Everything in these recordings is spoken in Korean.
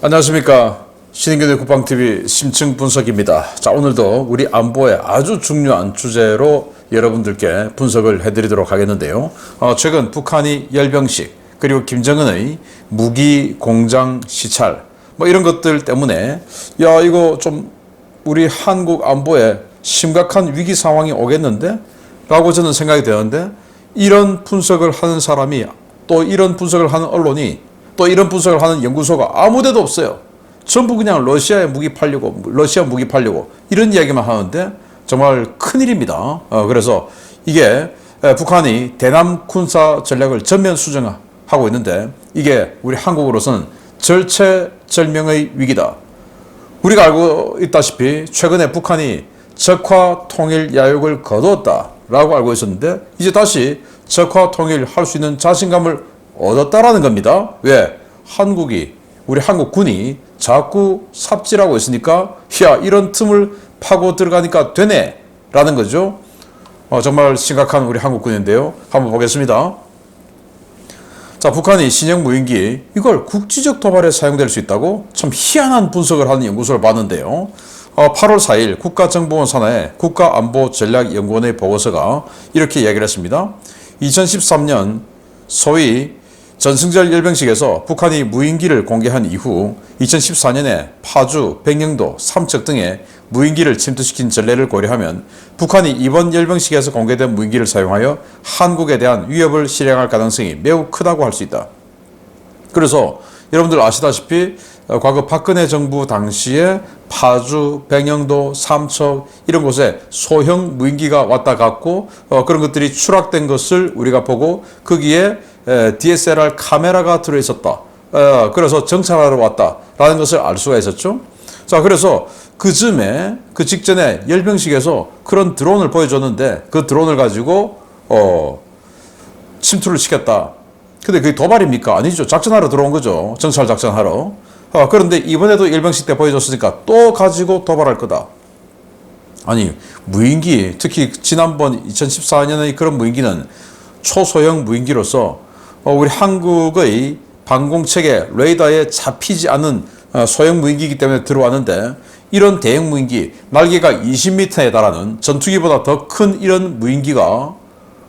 안녕하십니까. 신인교대 국방TV 심층 분석입니다. 자, 오늘도 우리 안보의 아주 중요한 주제로 여러분들께 분석을 해드리도록 하겠는데요. 최근 북한이 열병식 그리고 김정은의 무기 공장 시찰 이런 것들 때문에 이거 좀 우리 한국 안보에 심각한 위기 상황이 오겠는데? 라고 저는 생각이 되는데, 이런 분석을 하는 사람이, 또 이런 분석을 하는 언론이, 또 이런 분석을 하는 연구소가 아무 데도 없어요. 전부 그냥 러시아 무기 팔려고 이런 이야기만 하는데 정말 큰일입니다. 그래서 이게 북한이 대남 군사 전략을 전면 수정하고 있는데, 이게 우리 한국으로서는 절체절명의 위기다. 우리가 알고 있다시피 최근에 북한이 적화 통일 야욕을 거두었다라고 알고 있었는데, 이제 다시 적화 통일할 수 있는 자신감을 얻었다라는 겁니다. 왜? 우리 한국군이 자꾸 삽질하고 있으니까 이런 틈을 파고 들어가니까 되네 라는 거죠. 정말 심각한 우리 한국군인데요. 한번 보겠습니다. 자, 북한이 신형 무인기 이걸 국지적 도발에 사용될 수 있다고 참 희한한 분석을 하는 연구소를 봤는데요. 8월 4일 국가정보원 산하의 국가안보전략연구원의 보고서가 이렇게 이야기를 했습니다. 2013년 소위 전승절 열병식에서 북한이 무인기를 공개한 이후 2014년에 파주, 백령도, 삼척 등의 무인기를 침투시킨 전례를 고려하면 북한이 이번 열병식에서 공개된 무인기를 사용하여 한국에 대한 위협을 실행할 가능성이 매우 크다고 할 수 있다. 그래서 여러분들 아시다시피 과거 박근혜 정부 당시에 파주, 백령도, 삼척 이런 곳에 소형 무인기가 왔다 갔고 그런 것들이 추락된 것을 우리가 보고 거기에 DSLR 카메라가 들어있었다. 그래서 정찰하러 왔다라는 것을 알 수가 있었죠. 자, 그래서 그 직전에 열병식에서 그런 드론을 보여줬는데 그 드론을 가지고 침투를 시켰다. 근데 그게 도발입니까? 아니죠. 작전하러 들어온 거죠. 정찰 작전하러. 그런데 이번에도 열병식 때 보여줬으니까 또 가지고 도발할 거다. 아니, 무인기, 특히 지난번 2014년의 그런 무인기는 초소형 무인기로서 우리 한국의 방공체계 레이더에 잡히지 않는 소형 무인기이기 때문에 들어왔는데, 이런 대형 무인기, 날개가 20m에 달하는 전투기보다 더 큰 이런 무인기가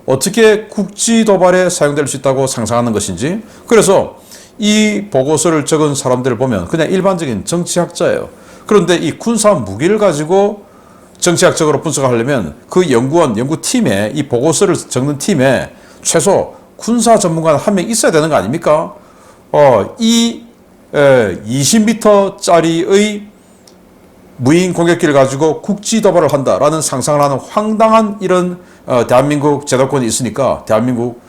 어떻게 국지 도발에 사용될 수 있다고 상상하는 것인지. 그래서 이 보고서를 적은 사람들을 보면 그냥 일반적인 정치학자예요. 그런데 이 군사 무기를 가지고 정치학적으로 분석하려면 그 연구팀에, 이 보고서를 적는 팀에 최소 군사 전문가 한 명 있어야 되는 거 아닙니까? 이 20m짜리의 무인 공격기를 가지고 국지 도발을 한다라는 상상을 하는 황당한 이런 대한민국 제도권이 있으니까 대한민국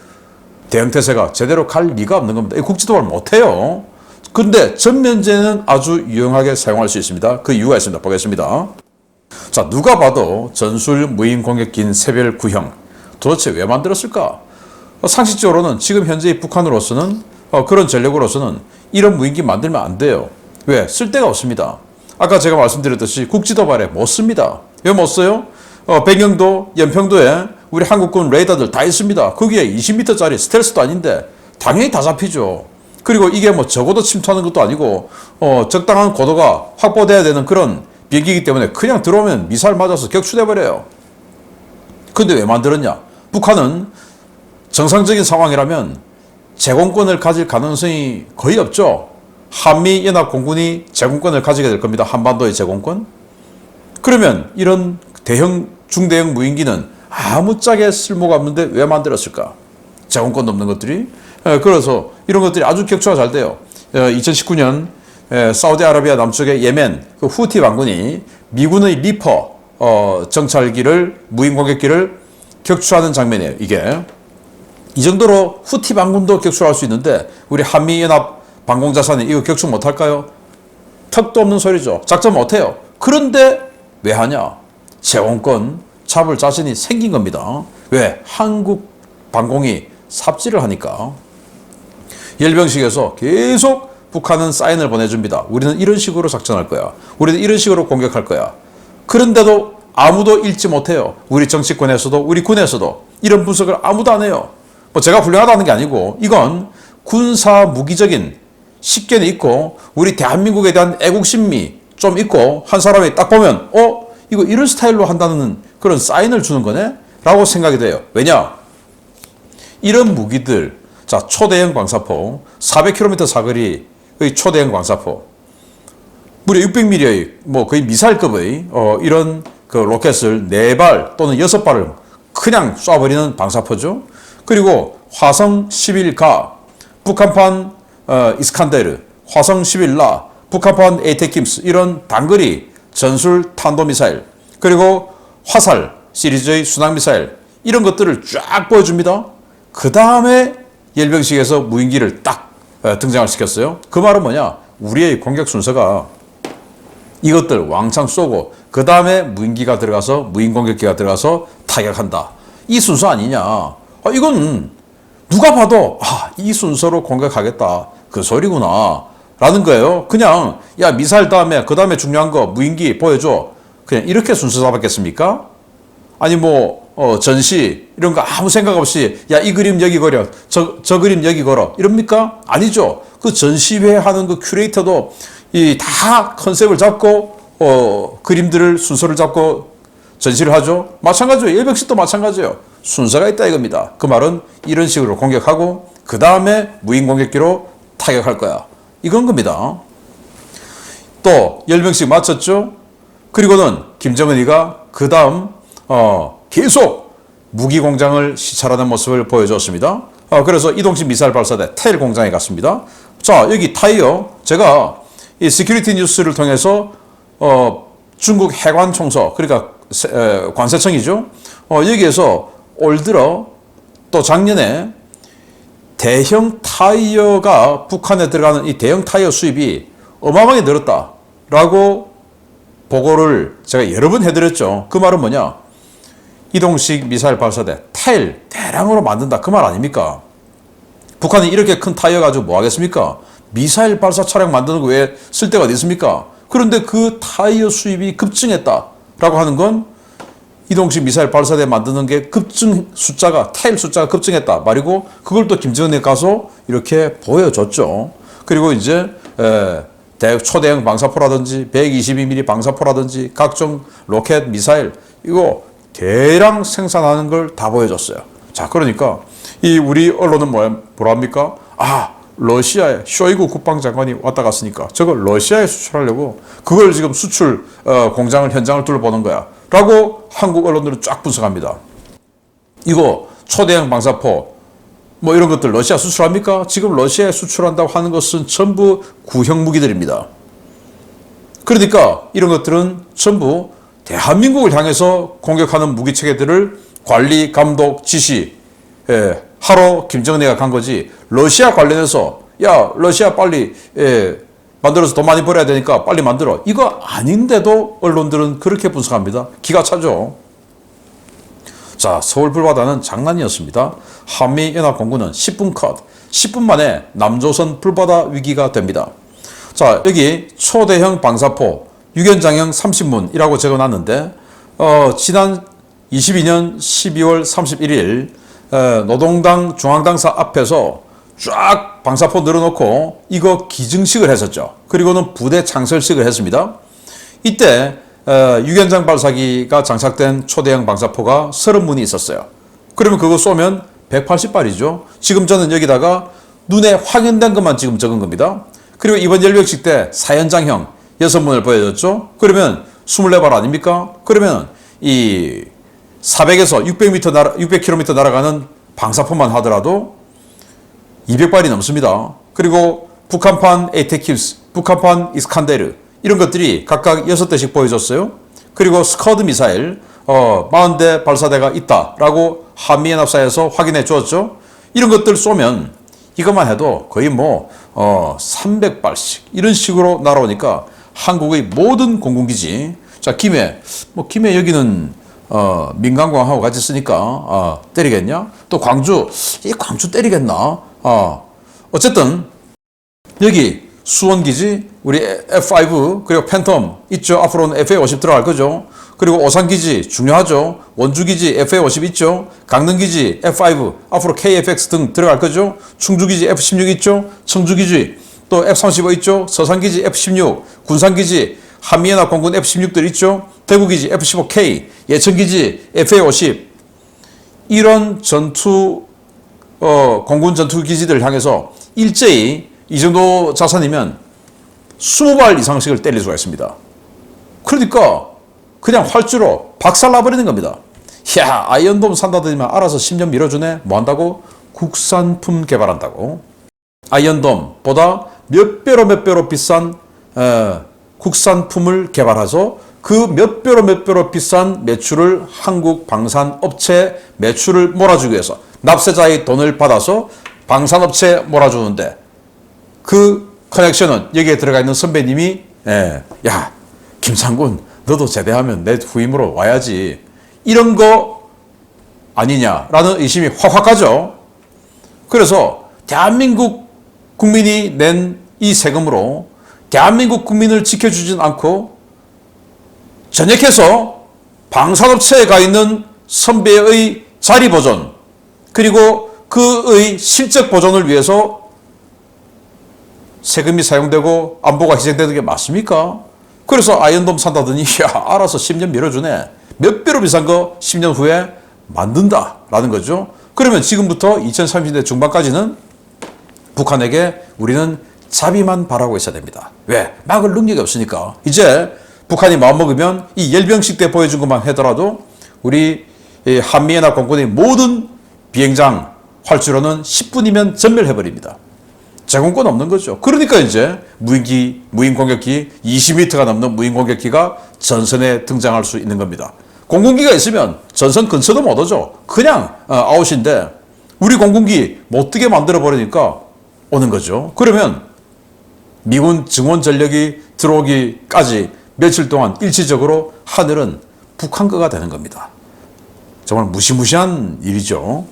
대응태세가 제대로 갈 리가 없는 겁니다. 국지 도발 못해요. 근데 전면제는 아주 유용하게 사용할 수 있습니다. 그 이유가 있습니다. 보겠습니다. 자, 누가 봐도 전술 무인 공격기인 새별 9형 도대체 왜 만들었을까? 상식적으로는 지금 현재 북한으로서는 그런 전력으로서는 이런 무인기 만들면 안 돼요. 왜? 쓸 데가 없습니다. 아까 제가 말씀드렸듯이 국지 도발에 못 씁니다. 왜 못 써요? 백령도, 연평도에 우리 한국군 레이더들 다 있습니다. 거기에 20m짜리 스텔스도 아닌데 당연히 다 잡히죠. 그리고 이게 적어도 침투하는 것도 아니고 적당한 고도가 확보돼야 되는 그런 비행기이기 때문에 그냥 들어오면 미사일 맞아서 격추돼 버려요. 근데 왜 만들었냐? 북한은 정상적인 상황이라면 제공권을 가질 가능성이 거의 없죠. 한미연합공군이 제공권을 가지게 될 겁니다. 한반도의 제공권. 그러면 이런 중대형 무인기는 아무짝에 쓸모가 없는데 왜 만들었을까? 제공권도 없는 것들이. 그래서 이런 것들이 아주 격추가 잘 돼요. 2019년 사우디아라비아 남쪽의 예멘 그 후티 반군이 미군의 리퍼 무인 공격기를 격추하는 장면이에요. 이게 이 정도로 후티 반군도 격추할 수 있는데 우리 한미연합 방공자산이 이거 격추 못할까요? 턱도 없는 소리죠. 작전 못해요. 그런데 왜 하냐? 제공권 잡을 자신이 생긴 겁니다. 왜? 한국 방공이 삽질을 하니까. 열병식에서 계속 북한은 사인을 보내줍니다. 우리는 이런 식으로 작전할 거야. 우리는 이런 식으로 공격할 거야. 그런데도 아무도 읽지 못해요. 우리 정치권에서도 우리 군에서도 이런 분석을 아무도 안 해요. 제가 훌륭하다는 게 아니고 이건 군사 무기적인 식견이 있고 우리 대한민국에 대한 애국심이 좀 있고 한 사람이 딱 보면 이거 이런 스타일로 한다는 그런 사인을 주는 거네? 라고 생각이 돼요. 왜냐? 이런 무기들, 자, 초대형 방사포, 400km 사거리의 초대형 방사포, 무려 600mm의 뭐 거의 미사일급의 이런 그 로켓을 4발 또는 6발을 그냥 쏴버리는 방사포죠. 그리고 화성 11가, 북한판 이스칸데르, 화성 11라, 북한판 에이테킴스 이런 단거리 전술 탄도미사일, 그리고 화살 시리즈의 순항미사일 이런 것들을 쫙 보여줍니다. 그 다음에 열병식에서 무인기를 딱 등장을 시켰어요. 그 말은 뭐냐? 우리의 공격 순서가 이것들 왕창 쏘고 그 다음에 무인기가 들어가서 무인공격기가 들어가서 타격한다. 이 순서 아니냐? 이건 누가 봐도 이 순서로 공격하겠다. 그 소리구나. 라는 거예요. 그냥 야 미사일 다음에 그 다음에 중요한 거 무인기 보여줘. 그냥 이렇게 순서 잡았겠습니까? 아니 뭐 전시 이런 거 아무 생각 없이 야 이 그림 여기 걸어 저 그림 여기 걸어 이럽니까? 아니죠. 그 전시회 하는 그 큐레이터도 이 다 컨셉을 잡고 그림들을 순서를 잡고 전시를 하죠. 마찬가지예요. 열병식도 마찬가지예요. 순서가 있다 이겁니다. 그 말은 이런 식으로 공격하고 그 다음에 무인 공격기로 타격할 거야. 이건 겁니다. 또 열병식 마쳤죠. 그리고는 김정은이가 그 다음 계속 무기 공장을 시찰하는 모습을 보여줬습니다. 그래서 이동식 미사일 발사대 테일 공장에 갔습니다. 자, 여기 타이어 제가 이 시큐리티 뉴스를 통해서 중국 해관 총서 그러니까 관세청이죠. 여기에서 올 들어 또 작년에 대형 타이어가 북한에 들어가는 이 대형 타이어 수입이 어마어마하게 늘었다라고 보고를 제가 여러 번 해드렸죠. 그 말은 뭐냐? 이동식 미사일 발사대 테일 대량으로 만든다 그 말 아닙니까? 북한이 이렇게 큰 타이어 가지고 뭐 하겠습니까? 미사일 발사 차량 만드는 거 왜 쓸 데가 어디 있습니까? 그런데 그 타이어 수입이 급증했다라고 하는 건 이동식 미사일 발사대 만드는 게 급증 숫자가 테일 숫자가 급증했다 말이고 그걸 또 김정은에 가서 이렇게 보여줬죠. 그리고 이제 초대형 방사포라든지 122mm 방사포라든지 각종 로켓 미사일 이거 대량 생산하는 걸 다 보여줬어요. 자, 그러니까 이 우리 언론은 뭐랍니까? 러시아에 쇼이구 국방장관이 왔다 갔으니까 저걸 러시아에 수출하려고 그걸 지금 수출 공장을 현장을 둘러보는 거야 라고 한국 언론들은 쫙 분석합니다. 이거 초대형 방사포 뭐 이런 것들 러시아 수출합니까? 지금 러시아에 수출한다고 하는 것은 전부 구형 무기들입니다. 그러니까 이런 것들은 전부 대한민국을 향해서 공격하는 무기 체계들을 관리, 감독, 지시 하러 김정은이가 간 거지. 러시아 관련해서 야 러시아 빨리 만들어서 돈 많이 벌어야 되니까 빨리 만들어. 이거 아닌데도 언론들은 그렇게 분석합니다. 기가 차죠. 자, 서울 불바다는 장난이었습니다. 한미연합공군은 10분 컷, 10분 만에 남조선 불바다 위기가 됩니다. 자, 여기 초대형 방사포 유견장형 30문이라고 적어놨는데 지난 22년 12월 31일 노동당 중앙당사 앞에서 쫙 방사포 늘어놓고 이거 기증식을 했었죠. 그리고는 부대 창설식을 했습니다. 이때 유견장 발사기가 장착된 초대형 방사포가 30문이 있었어요. 그러면 그거 쏘면 180발이죠. 지금 저는 여기다가 눈에 확인된 것만 지금 적은 겁니다. 그리고 이번 열병식 때 사연장형 6문을 보여줬죠. 그러면 24발 아닙니까? 그러면 이 400에서 600km 날아가는 방사포만 하더라도 200발이 넘습니다. 그리고 북한판 에이테킴스, 북한판 이스칸데르 이런 것들이 각각 6대씩 보여줬어요. 그리고 스커드 미사일 40대 발사대가 있다라고 한미연합사에서 확인해 주었죠. 이런 것들 쏘면 이것만 해도 거의 300발씩 이런 식으로 날아오니까 한국의 모든 공군기지, 자 김해 여기는 민간공항하고 같이 쓰니까 때리겠냐? 또 광주 때리겠나? 어쨌든 여기 수원기지 우리 F5 그리고 팬텀 있죠. 앞으로는 FA50 들어갈 거죠. 그리고 오산기지 중요하죠. 원주기지 FA50 있죠. 강릉기지 F5 앞으로 KFX 등 들어갈 거죠. 충주기지 F16 있죠. 청주기지 또 F-35 있죠. 서산기지 F-16, 군산기지 한미연합 공군 F-16들 있죠. 대구기지 F-15K, 예천기지 FA-50 이런 공군 전투기지들을 향해서 일제히 이 정도 자산이면 20발 이상씩을 때릴 수가 있습니다. 그러니까 그냥 활주로 박살나버리는 겁니다. 야, 아이언돔 산다더니만 알아서 10년 밀어주네. 뭐 한다고? 국산품 개발한다고. 아이언돔보다 몇 배로 비싼 국산품을 개발해서 그 몇 배로 비싼 매출을 한국 방산업체 매출을 몰아주기 위해서 납세자의 돈을 받아서 방산업체에 몰아주는데 그 커넥션은 여기에 들어가 있는 선배님이 야, 김상군 너도 제대하면 내 후임으로 와야지. 이런 거 아니냐라는 의심이 확확 가죠. 그래서 대한민국 국민이 낸 이 세금으로 대한민국 국민을 지켜주진 않고 전역해서 방산업체에 가 있는 선배의 자리 보존 그리고 그의 실적 보존을 위해서 세금이 사용되고 안보가 희생되는 게 맞습니까? 그래서 아이언돔 산다더니 야 알아서 10년 밀어주네. 몇 배로 비싼 거 10년 후에 만든다라는 거죠. 그러면 지금부터 2030년대 중반까지는 북한에게 우리는 자비만 바라고 있어야 됩니다. 왜? 막을 능력이 없으니까. 이제 북한이 마음먹으면 이 열병식 때 보여준 것만 하더라도 우리 한미연합 공군의 모든 비행장 활주로는 10분이면 전멸해버립니다. 제공권 없는 거죠. 그러니까 이제 무인 공격기 20m가 넘는 무인 공격기가 전선에 등장할 수 있는 겁니다. 공군기가 있으면 전선 근처도 못 오죠. 그냥 아웃인데 우리 공군기 못 뜨게 만들어 버리니까 오는 거죠. 그러면 미군 증원 전력이 들어오기까지 며칠 동안 일시적으로 하늘은 북한 거가 되는 겁니다. 정말 무시무시한 일이죠.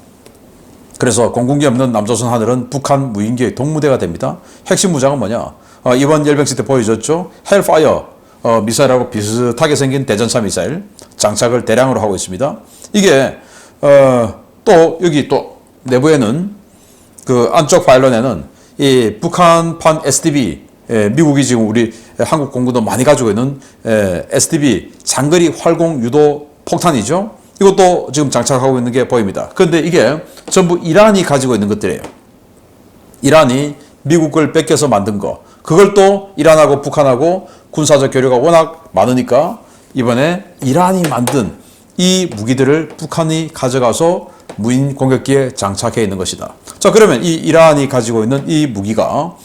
그래서 공군기 없는 남조선 하늘은 북한 무인기의 동무대가 됩니다. 핵심 무장은 뭐냐? 이번 열병식 때 보여줬죠. 헬파이어 미사일하고 비슷하게 생긴 대전차 미사일 장착을 대량으로 하고 있습니다. 이게 또 여기 또 내부에는 그 안쪽 파일런에는 이 북한판 SDB 미국이 지금 우리 한국 공군도 많이 가지고 있는 SDB 장거리 활공 유도 폭탄이죠. 이것도 지금 장착하고 있는 게 보입니다. 그런데 이게 전부 이란이 가지고 있는 것들이에요. 이란이 미국 걸 뺏겨서 만든 거. 그걸 또 이란하고 북한하고 군사적 교류가 워낙 많으니까 이번에 이란이 만든 이 무기들을 북한이 가져가서 무인 공격기에 장착해 있는 것이다. 자, 그러면 이 이란이 가지고 있는 이 무기가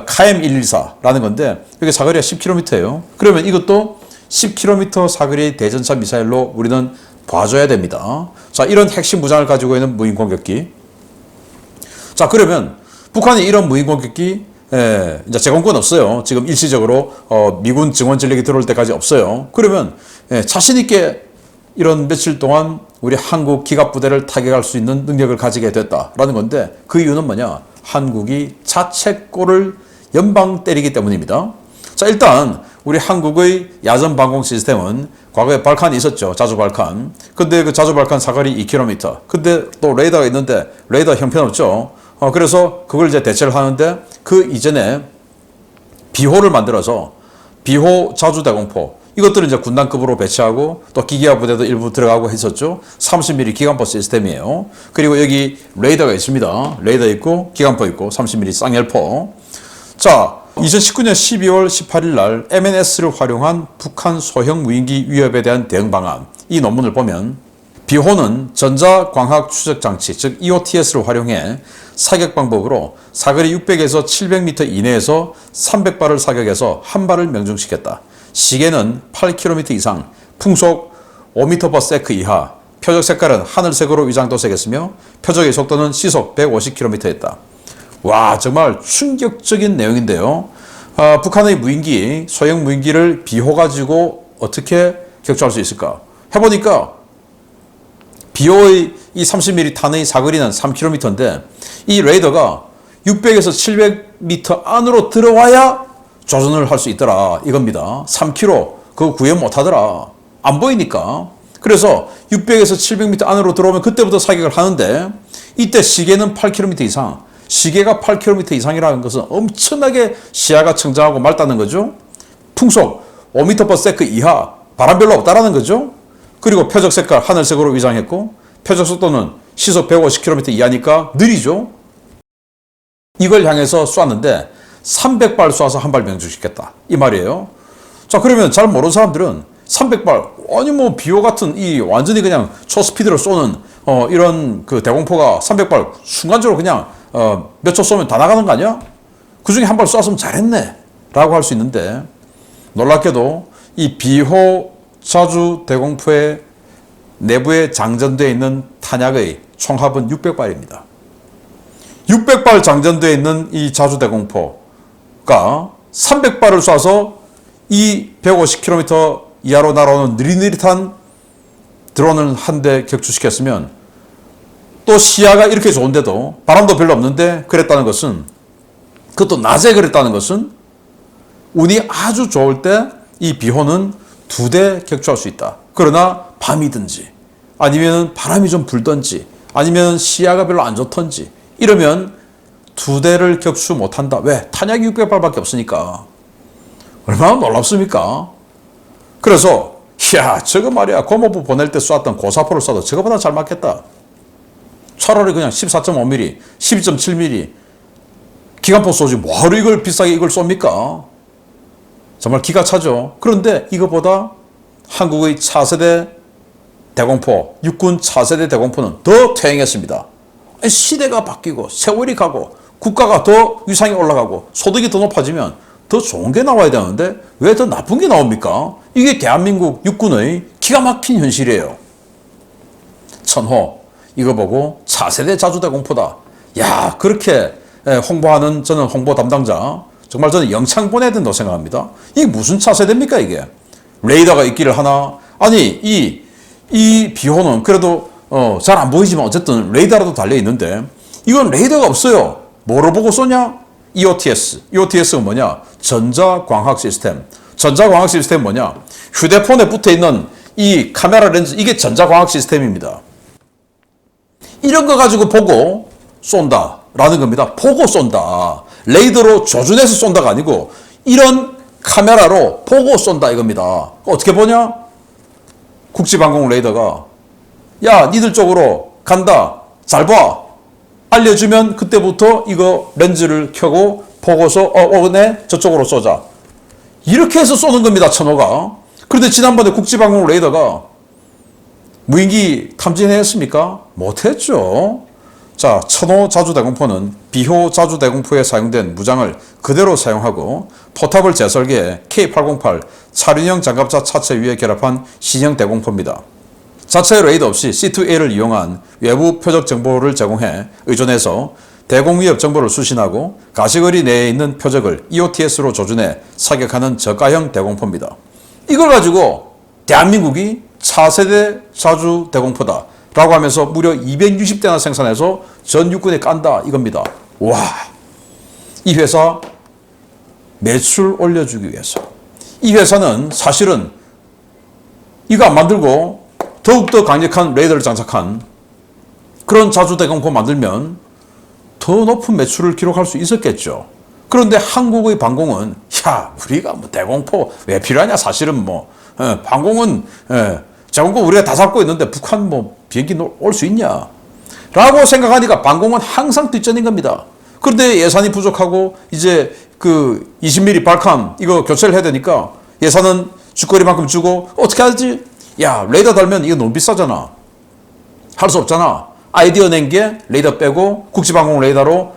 카엠 114라는 건데 이게 사거리가 10km예요. 그러면 이것도 10km 사거리 대전차 미사일로 우리는 봐줘야 됩니다. 자, 이런 핵심 무장을 가지고 있는 무인 공격기. 자, 그러면 북한이 이런 무인 공격기 이제 제공권 없어요. 지금 일시적으로 미군 증원 전력이 들어올 때까지 없어요. 그러면 자신 있게 이런 며칠 동안 우리 한국 기갑부대를 타격할 수 있는 능력을 가지게 됐다라는 건데 그 이유는 뭐냐? 한국이 자책골을 연방 때리기 때문입니다. 자, 일단 우리 한국의 야전 방공 시스템은 과거에 발칸이 있었죠. 자주 발칸. 근데 그 자주 발칸 사거리 2km. 근데 또 레이더가 있는데 레이더 형편없죠. 그래서 그걸 이제 대체를 하는데 그 이전에 비호를 만들어서 비호 자주 대공포 이것들은 이제 군단급으로 배치하고 또 기계화 부대도 일부 들어가고 했었죠. 30mm 기관포 시스템이에요. 그리고 여기 레이더가 있습니다. 레이더 있고 기관포 있고 30mm 쌍열포. 자, 2019년 12월 18일 날 MNS를 활용한 북한 소형 무인기 위협에 대한 대응 방안. 이 논문을 보면 비호는 전자광학 추적 장치, 즉 EOTS를 활용해 사격 방법으로 사거리 600에서 700m 이내에서 300발을 사격해서 한 발을 명중시켰다. 시계는 8km 이상, 풍속 5m/s 이하, 표적 색깔은 하늘색으로 위장도색했으며 표적의 속도는 시속 150km였다. 와, 정말 충격적인 내용인데요. 북한의 무인기, 소형 무인기를 비호 가지고 어떻게 격추할 수 있을까? 해보니까 비호의 이 30mm 탄의 사거리는 3km인데 이 레이더가 600에서 700m 안으로 들어와야 조준을 할 수 있더라 이겁니다. 3km 그거 구현 못하더라. 안 보이니까. 그래서 600에서 700m 안으로 들어오면 그때부터 사격을 하는데 이때 시계는 8km 이상, 시계가 8km 이상이라는 것은 엄청나게 시야가 청정하고 맑다는 거죠. 풍속 5m/s 이하, 바람 별로 없다라는 거죠. 그리고 표적 색깔 하늘색으로 위장했고 표적 속도는 시속 150km 이하니까 느리죠. 이걸 향해서 쐈는데 300발 쏴서 한 발 명중시켰다 이 말이에요. 자, 그러면 잘 모르는 사람들은 300발 아니 뭐 비호 같은 이 완전히 그냥 초스피드로 쏘는 이런 그 대공포가 300발 순간적으로 그냥 몇 초 쏘면 다 나가는 거 아니야? 그 중에 한 발 쐈으면 잘했네 라고 할 수 있는데, 놀랍게도 이 비호 자주 대공포의 내부에 장전되어 있는 탄약의 총합은 600발입니다. 600발 장전되어 있는 이 자주 대공포가 300발을 쏴서 이 150km 이하로 날아오는 느릿느릿한 드론을 한 대 격추시켰으면, 또 시야가 이렇게 좋은데도 바람도 별로 없는데 그랬다는 것은, 그것도 낮에 그랬다는 것은 운이 아주 좋을 때 이 비호는 2대 격추할 수 있다. 그러나 밤이든지 아니면 바람이 좀 불든지 아니면 시야가 별로 안 좋던지 이러면 2대를 격추 못한다. 왜? 탄약이 600발밖에 없으니까. 얼마나 놀랍습니까? 그래서 야, 저거 말이야, 고모부 보낼 때 쐈던 고사포를 쏴도 저거보다 잘 맞겠다. 차라리 그냥 14.5mm, 12.7mm 기관포 쏘지 뭐하러 이걸 비싸게 이걸 쏩니까? 정말 기가 차죠. 그런데 이거보다 한국의 차세대 대공포, 육군 차세대 대공포는 더 퇴행했습니다. 시대가 바뀌고 세월이 가고 국가가 더 위상이 올라가고 소득이 더 높아지면 더 좋은 게 나와야 되는데 왜 더 나쁜 게 나옵니까? 이게 대한민국 육군의 기가 막힌 현실이에요. 천호 이거 보고 차세대 자주대공포다. 야, 그렇게 홍보하는 저는 홍보 담당자 정말 저는 영창 보내야 된다고 생각합니다. 이게 무슨 차세대입니까 이게? 레이더가 있기를 하나? 아니 이 비호는 그래도 잘 안 보이지만 어쨌든 레이더라도 달려 있는데 이건 레이더가 없어요. 뭐로 보고 쏘냐? EOTS. EOTS가 뭐냐? 전자광학 시스템. 전자광학 시스템 뭐냐? 휴대폰에 붙어 있는 이 카메라 렌즈, 이게 전자광학 시스템입니다. 이런 거 가지고 보고 쏜다라는 겁니다. 보고 쏜다. 레이더로 조준해서 쏜다가 아니고 이런 카메라로 보고 쏜다 이겁니다. 어떻게 보냐? 국지방공 레이더가 야, 니들 쪽으로 간다. 잘 봐. 알려주면 그때부터 이거 렌즈를 켜고 보고서 네, 저쪽으로 쏘자. 이렇게 해서 쏘는 겁니다, 천호가. 그런데 지난번에 국지방공 레이더가 무인기 탐지했습니까? 못했죠. 자, 천호 자주대공포는 비호 자주대공포에 사용된 무장을 그대로 사용하고 포탑을 재설계해 K808 차륜형 장갑차 차체 위에 결합한 신형 대공포입니다. 자체 레이더 없이 C2A를 이용한 외부 표적 정보를 제공해 의존해서 대공 위협 정보를 수신하고 가시거리 내에 있는 표적을 EOTS로 조준해 사격하는 저가형 대공포입니다. 이걸 가지고 대한민국이 차세대 자주 대공포다 라고 하면서 무려 260대나 생산해서 전 육군에 깐다 이겁니다. 와, 이 회사 매출 올려주기 위해서, 이 회사는 사실은 이거 안 만들고 더욱더 강력한 레이더를 장착한 그런 자주대공포 만들면 더 높은 매출을 기록할 수 있었겠죠. 그런데 한국의 방공은 야, 우리가 뭐 대공포 왜 필요하냐? 사실은 뭐 방공은 제공권 우리가 다 잡고 있는데 북한 뭐 비행기 올 수 있냐? 라고 생각하니까 방공은 항상 뒷전인 겁니다. 그런데 예산이 부족하고 이제 그 20mm 발칸 이거 교체를 해야 되니까 예산은 쥐꼬리만큼 주고 어떻게 하지? 야, 레이더 달면 이거 너무 비싸잖아. 할 수 없잖아. 아이디어 낸 게 레이더 빼고 국지방공 레이더로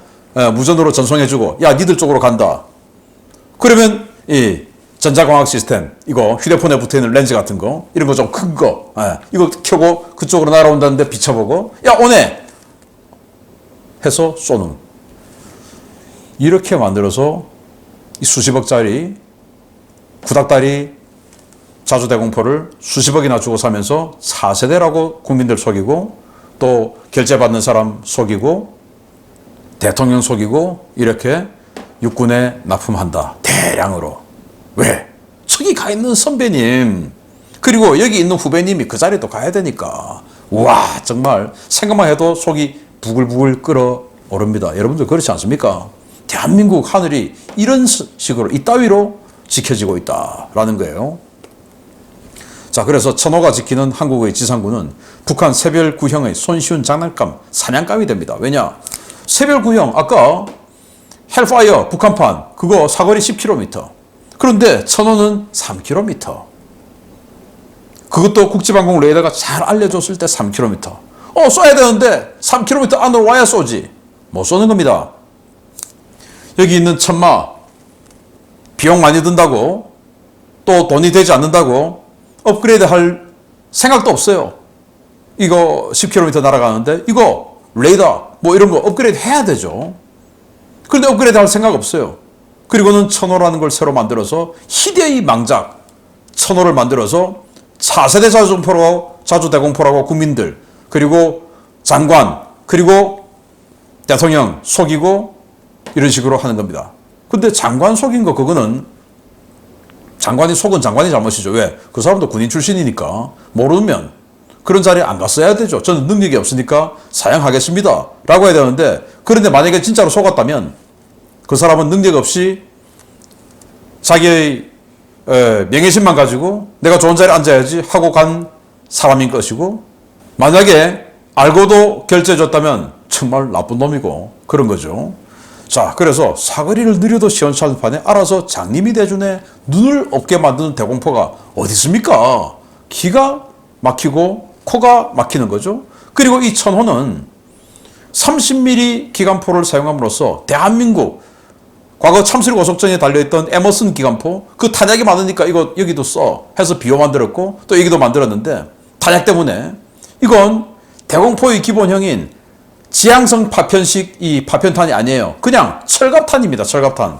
무전으로 전송해주고 야, 니들 쪽으로 간다. 그러면 이 전자광학 시스템 이거 휴대폰에 붙어있는 렌즈 같은 거 이런 거 좀 큰 거 이거 켜고 그쪽으로 날아온다는데 비춰보고 야, 오네 해서 쏘는, 이렇게 만들어서 이 수십억짜리 구닥다리 자주대공포를 수십억이나 주고 사면서 4세대라고 국민들 속이고 또 결제받는 사람 속이고 대통령 속이고 이렇게 육군에 납품한다. 대량으로. 왜? 저기 가 있는 선배님 그리고 여기 있는 후배님이 그 자리에 또 가야 되니까. 와, 정말 생각만 해도 속이 부글부글 끓어 오릅니다. 여러분들 그렇지 않습니까? 대한민국 하늘이 이런 식으로 이따위로 지켜지고 있다라는 거예요. 자, 그래서 천호가 지키는 한국의 지상군은 북한 새별 구형의 손쉬운 장난감, 사냥감이 됩니다. 왜냐? 새별 구형, 아까 헬파이어 북한판 그거 사거리 10km. 그런데 천호는 3km. 그것도 국지방공 레이더가 잘 알려줬을 때 3km. 쏴야 되는데 3km 안으로 와야 쏘지. 못 쏘는 겁니다. 여기 있는 천마 비용 많이 든다고 또 돈이 되지 않는다고 업그레이드 할 생각도 없어요. 이거 10km 날아가는데 이거 레이더 뭐 이런 거 업그레이드 해야 되죠. 그런데 업그레이드 할 생각 없어요. 그리고는 천호라는 걸 새로 만들어서 희대의 망작 천호를 만들어서 4세대 자주대공포라고 국민들 그리고 장관 그리고 대통령 속이고 이런 식으로 하는 겁니다. 근데 장관 속인 거 그거는 장관이 속은 장관이 잘못이죠. 왜? 그 사람도 군인 출신이니까 모르면 그런 자리에 안 갔어야 되죠. 저는 능력이 없으니까 사양하겠습니다 라고 해야 되는데 그런데 만약에 진짜로 속았다면 그 사람은 능력 없이 자기의 명예심만 가지고 내가 좋은 자리에 앉아야지 하고 간 사람인 것이고 만약에 알고도 결제해줬다면 정말 나쁜 놈이고 그런 거죠. 자, 그래서 사거리를 느려도 시원찮은 판에 알아서 장님이 대준에 눈을 없게 만드는 대공포가 어디 있습니까? 기가 막히고 코가 막히는 거죠. 그리고 이 천호는 30mm 기관포를 사용함으로써 대한민국 과거 참수리 고속정에 달려있던 에머슨 기관포 그 탄약이 많으니까 이거 여기도 써 해서 비호 만들었고 또 여기도 만들었는데 탄약 때문에 이건 대공포의 기본형인 지향성 파편식 이 파편탄이 아니에요. 그냥 철갑탄입니다. 철갑탄.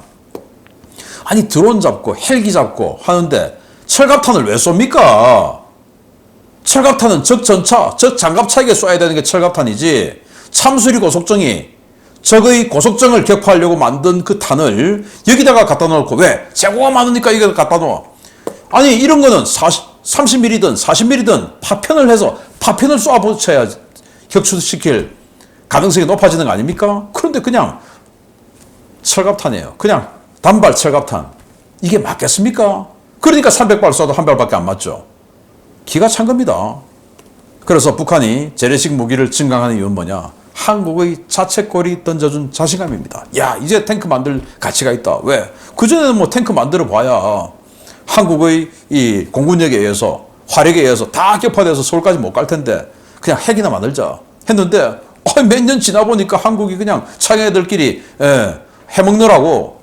아니 드론 잡고 헬기 잡고 하는데 철갑탄을 왜 쏩니까? 철갑탄은 적전차, 적장갑차에게 쏴야 되는 게 철갑탄이지 참수리 고속정이 적의 고속정을 격파하려고 만든 그 탄을 여기다가 갖다 놓고 왜? 재고가 많으니까 여기다 갖다 놓아. 아니 이런 거는 30mm든 40mm든 파편을 해서 파편을 쏴붙여야 격추시킬 가능성이 높아지는 거 아닙니까? 그런데 그냥 철갑탄이에요. 그냥 단발 철갑탄. 이게 맞겠습니까? 그러니까 300발 쏴도 한 발밖에 안 맞죠. 기가 찬 겁니다. 그래서 북한이 재래식 무기를 증강하는 이유는 뭐냐? 한국의 자책골이 던져준 자신감입니다. 야, 이제 탱크 만들 가치가 있다. 왜? 그전에는 뭐 탱크 만들어 봐야 한국의 이 공군력에 의해서 화력에 의해서 다 격파돼서 서울까지 못 갈 텐데 그냥 핵이나 만들자 했는데 몇 년 지나 보니까 한국이 그냥 창애들끼리 해먹느라고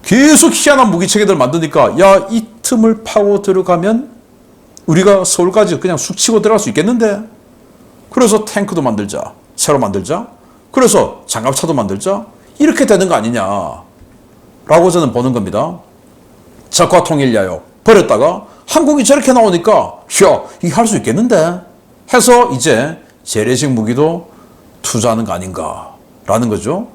계속 희한한 무기체계들 만드니까 야, 이 틈을 파고 들어가면 우리가 서울까지 그냥 쑥 치고 들어갈 수 있겠는데 그래서 탱크도 만들자 새로 만들자 그래서 장갑차도 만들자 이렇게 되는 거 아니냐 라고 저는 보는 겁니다. 적화 통일 야욕 버렸다가 한국이 저렇게 나오니까 야, 이게 할 수 있겠는데 해서 이제 재래식 무기도 투자하는 거 아닌가 라는 거죠.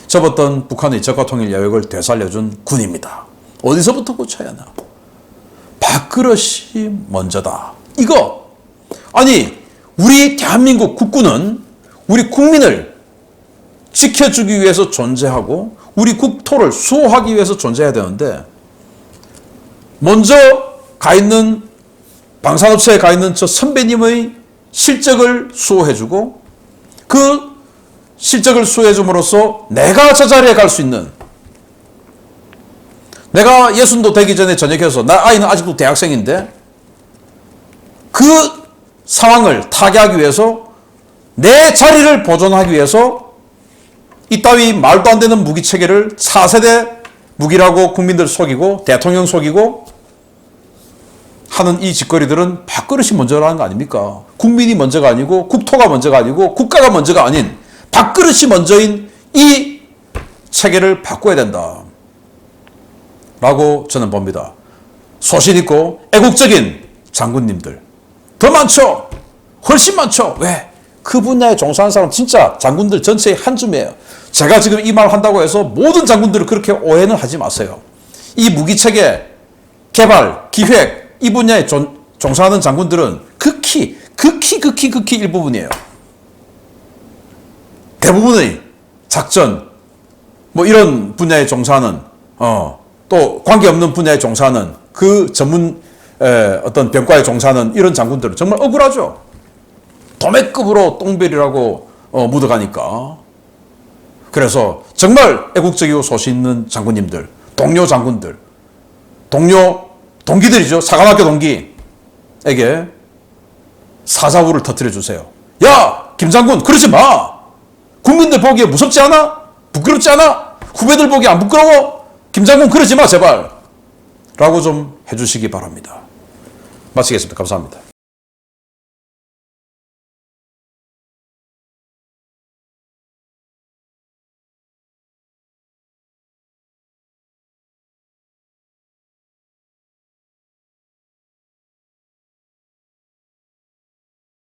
접었던 북한의 적화 통일 야욕을 되살려준 군입니다. 어디서부터 고쳐야 하나? 밥그릇이 먼저다. 이거 아니 우리 대한민국 국군은 우리 국민을 지켜주기 위해서 존재하고 우리 국토를 수호하기 위해서 존재해야 되는데 먼저 가 있는 방산업체에 가 있는 저 선배님의 실적을 수호해주고 그 실적을 수호해줌으로써 내가 저 자리에 갈 수 있는 내가 60도 되기 전에 전역해서 나 아이는 아직도 대학생인데 그 상황을 타개하기 위해서 내 자리를 보존하기 위해서 이따위 말도 안 되는 무기 체계를 4세대 무기라고 국민들 속이고 대통령 속이고 하는 이 짓거리들은 밥그릇이 먼저라는 거 아닙니까? 국민이 먼저가 아니고 국토가 먼저가 아니고 국가가 먼저가 아닌 밥그릇이 먼저인 이 체계를 바꿔야 된다 라고 저는 봅니다. 소신 있고 애국적인 장군님들 더 많죠. 훨씬 많죠. 왜? 그 분야에 종사하는 사람 진짜 장군들 전체의 한 줌이에요. 제가 지금 이 말 한다고 해서 모든 장군들을 그렇게 오해는 하지 마세요. 이 무기체계 개발, 기획 이 분야에 종사하는 장군들은 극히 일부분이에요. 대부분의 작전, 뭐 이런 분야에 종사하는, 또 관계없는 분야에 종사하는 그 전문 어떤 병과에 종사하는 이런 장군들은 정말 억울하죠. 도매급으로 똥별이라고 묻어가니까. 그래서 정말 애국적이고 소신 있는 장군님들, 동료 장군들, 동기들이죠. 사관학교 동기에게 사자후를 터뜨려 주세요. 야, 김 장군, 그러지 마. 국민들 보기에 무섭지 않아? 부끄럽지 않아? 후배들 보기에 안 부끄러워? 김 장군, 그러지 마, 제발. 라고 좀 해주시기 바랍니다. 마치겠습니다. 감사합니다.